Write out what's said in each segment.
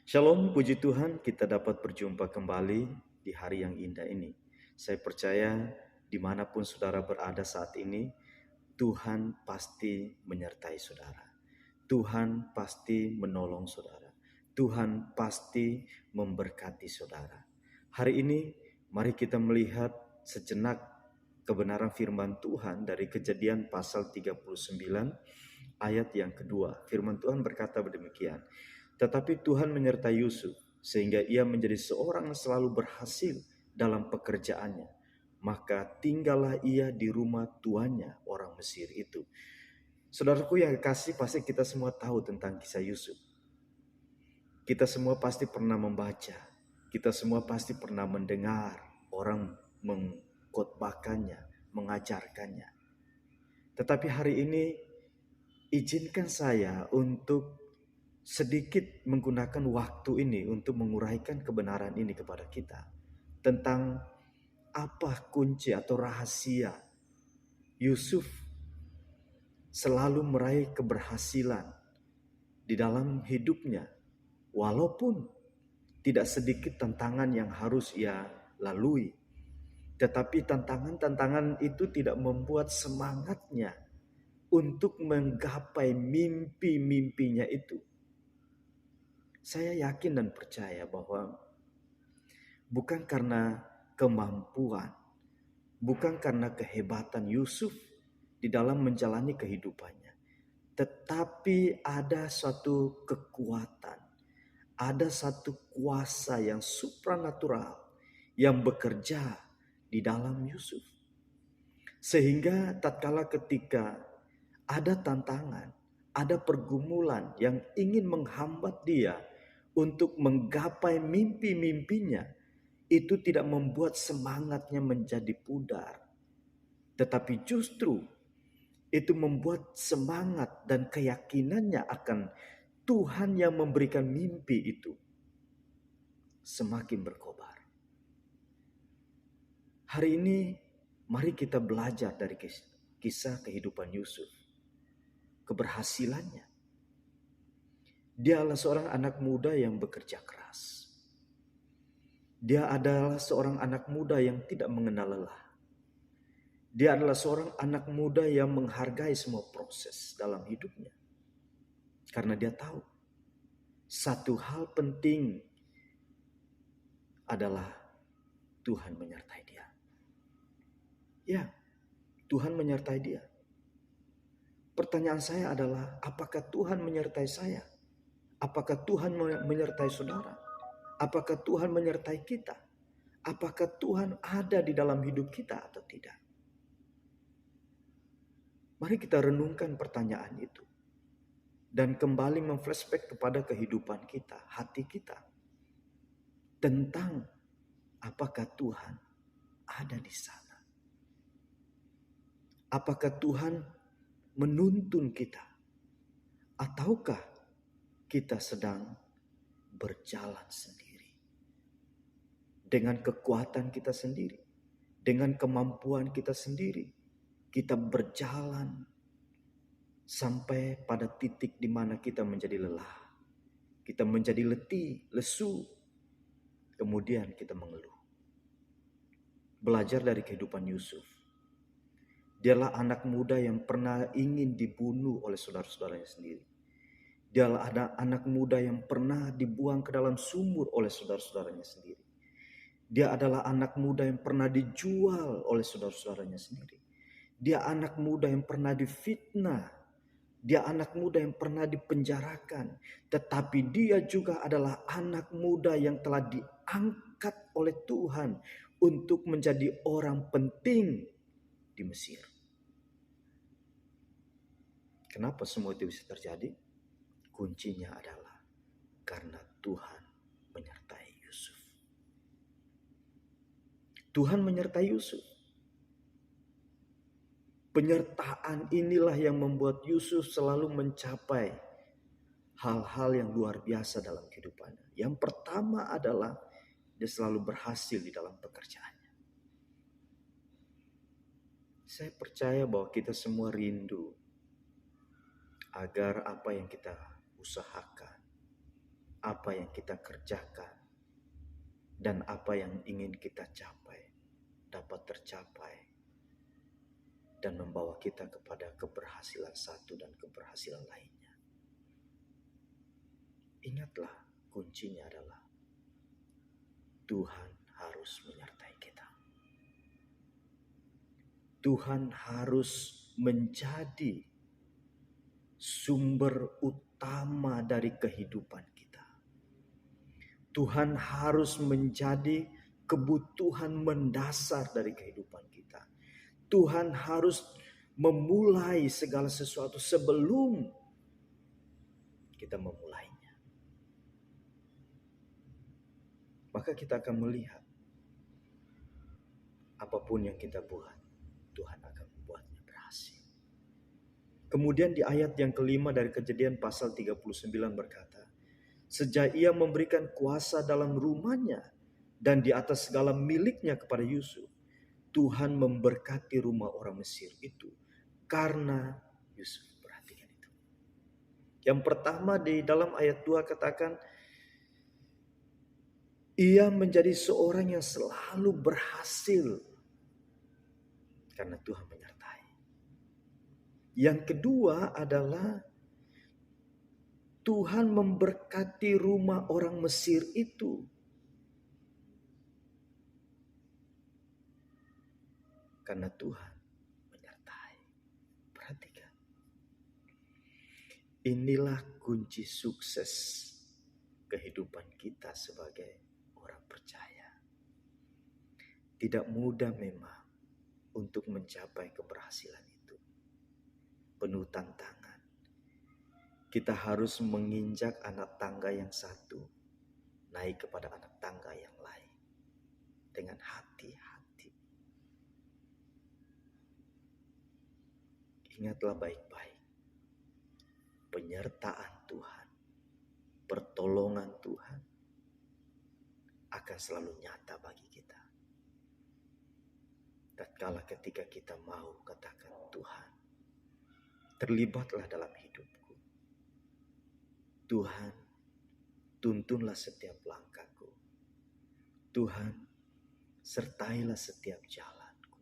Shalom, puji Tuhan kita dapat berjumpa kembali di hari yang indah ini. Saya percaya dimanapun saudara berada saat ini, Tuhan pasti menyertai saudara. Tuhan pasti menolong saudara. Tuhan pasti memberkati saudara. Hari ini mari kita melihat sejenak kebenaran firman Tuhan dari Kejadian pasal 39 ayat yang kedua. Firman Tuhan berkata demikian. Tetapi Tuhan menyertai Yusuf sehingga ia menjadi seorang yang selalu berhasil dalam pekerjaannya. Maka tinggallah ia di rumah tuannya orang Mesir itu. Saudaraku yang kasih, pasti kita semua tahu tentang kisah Yusuf. Kita semua pasti pernah membaca. Kita semua pasti pernah mendengar orang mengkhotbahkannya, mengajarkannya. Tetapi hari ini izinkan saya untuk sedikit menggunakan waktu ini untuk menguraikan kebenaran ini kepada kita. Tentang apa kunci atau rahasia Yusuf selalu meraih keberhasilan di dalam hidupnya. Walaupun tidak sedikit tantangan yang harus ia lalui. Tetapi tantangan-tantangan itu tidak membuat semangatnya untuk menggapai mimpi-mimpinya itu. Saya yakin dan percaya bahwa bukan karena kemampuan, bukan karena kehebatan Yusuf di dalam menjalani kehidupannya, tetapi ada suatu kekuatan, ada satu kuasa yang supranatural yang bekerja di dalam Yusuf. Sehingga tatkala ketika ada tantangan, ada pergumulan yang ingin menghambat dia untuk menggapai mimpi-mimpinya, itu tidak membuat semangatnya menjadi pudar. Tetapi justru itu membuat semangat dan keyakinannya akan Tuhan yang memberikan mimpi itu semakin berkobar. Hari ini mari kita belajar dari kisah kehidupan Yusuf. Keberhasilannya. Dia adalah seorang anak muda yang bekerja keras. Dia adalah seorang anak muda yang tidak mengenal lelah. Dia adalah seorang anak muda yang menghargai semua proses dalam hidupnya. Karena dia tahu satu hal penting adalah Tuhan menyertai dia. Ya, Tuhan menyertai dia. Pertanyaan saya adalah, apakah Tuhan menyertai saya? Apakah Tuhan menyertai saudara? Apakah Tuhan menyertai kita? Apakah Tuhan ada di dalam hidup kita atau tidak? Mari kita renungkan pertanyaan itu. Dan kembali memflashback kepada kehidupan kita, hati kita. Tentang apakah Tuhan ada di sana. Apakah Tuhan menuntun kita? Ataukah kita sedang berjalan sendiri? Dengan kekuatan kita sendiri. Dengan kemampuan kita sendiri. Kita berjalan sampai pada titik di mana kita menjadi lelah. Kita menjadi letih, lesu. Kemudian kita mengeluh. Belajar dari kehidupan Yusuf. Dialah anak muda yang pernah ingin dibunuh oleh saudara-saudaranya sendiri. Dialah anak muda yang pernah dibuang ke dalam sumur oleh saudara-saudaranya sendiri. Dia adalah anak muda yang pernah dijual oleh saudara-saudaranya sendiri. Dia anak muda yang pernah difitnah. Dia anak muda yang pernah dipenjarakan. Tetapi dia juga adalah anak muda yang telah diangkat oleh Tuhan untuk menjadi orang penting di Mesir. Kenapa semua itu bisa terjadi? Kuncinya adalah karena Tuhan menyertai Yusuf. Tuhan menyertai Yusuf. Penyertaan inilah yang membuat Yusuf selalu mencapai hal-hal yang luar biasa dalam kehidupannya. Yang pertama adalah dia selalu berhasil di dalam pekerjaannya. Saya percaya bahwa kita semua rindu agar apa yang kita usahakan, apa yang kita kerjakan dan apa yang ingin kita capai dapat tercapai dan membawa kita kepada keberhasilan satu dan keberhasilan lainnya. Ingatlah, kuncinya adalah Tuhan harus menyertai kita. Tuhan harus menjadi sumber utama dari kehidupan kita. Tuhan harus menjadi kebutuhan mendasar dari kehidupan kita. Tuhan harus memulai segala sesuatu sebelum kita memulainya. Maka kita akan melihat apapun yang kita buat, Tuhan akan membuatnya berhasil. Kemudian di ayat yang kelima dari Kejadian pasal 39 berkata, sejak ia memberikan kuasa dalam rumahnya dan di atas segala miliknya kepada Yusuf, Tuhan memberkati rumah orang Mesir itu karena Yusuf. Perhatikan itu. Yang pertama di dalam ayat 2 katakan, ia menjadi seorang yang selalu berhasil karena Tuhan menyertai. Yang kedua adalah Tuhan memberkati rumah orang Mesir itu karena Tuhan menyertai. Perhatikan. Inilah kunci sukses kehidupan kita sebagai orang percaya. Tidak mudah memang untuk mencapai keberhasilan itu. Penuh tantangan. Kita harus menginjak anak tangga yang satu, naik kepada anak tangga yang lain. Dengan hati-hati. Ingatlah baik-baik. Penyertaan Tuhan, pertolongan Tuhan akan selalu nyata bagi kita. Tatkala ketika kita mau katakan, Tuhan, terlibatlah dalam hidupku. Tuhan, tuntunlah setiap langkahku. Tuhan, sertailah setiap jalanku.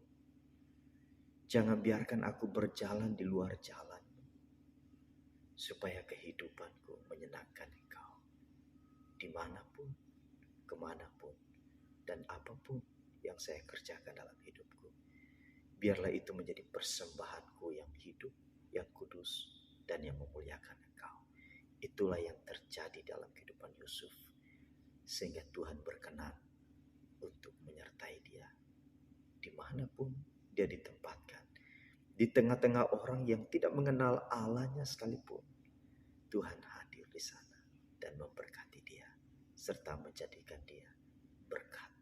Jangan biarkan aku berjalan di luar jalan, supaya kehidupanku menyenangkan Engkau. Dimanapun, kemanapun, dan apapun yang saya kerjakan dalam hidupku, biarlah itu menjadi persembahanku yang hidup, yang kudus, dan yang memuliakan Engkau. Itulah yang terjadi dalam kehidupan Yusuf, sehingga Tuhan berkenan untuk menyertai dia dimanapun dia ditempatkan. Di tengah-tengah orang yang tidak mengenal Allahnya sekalipun, Tuhan hadir di sana dan memberkati dia serta menjadikan dia berkat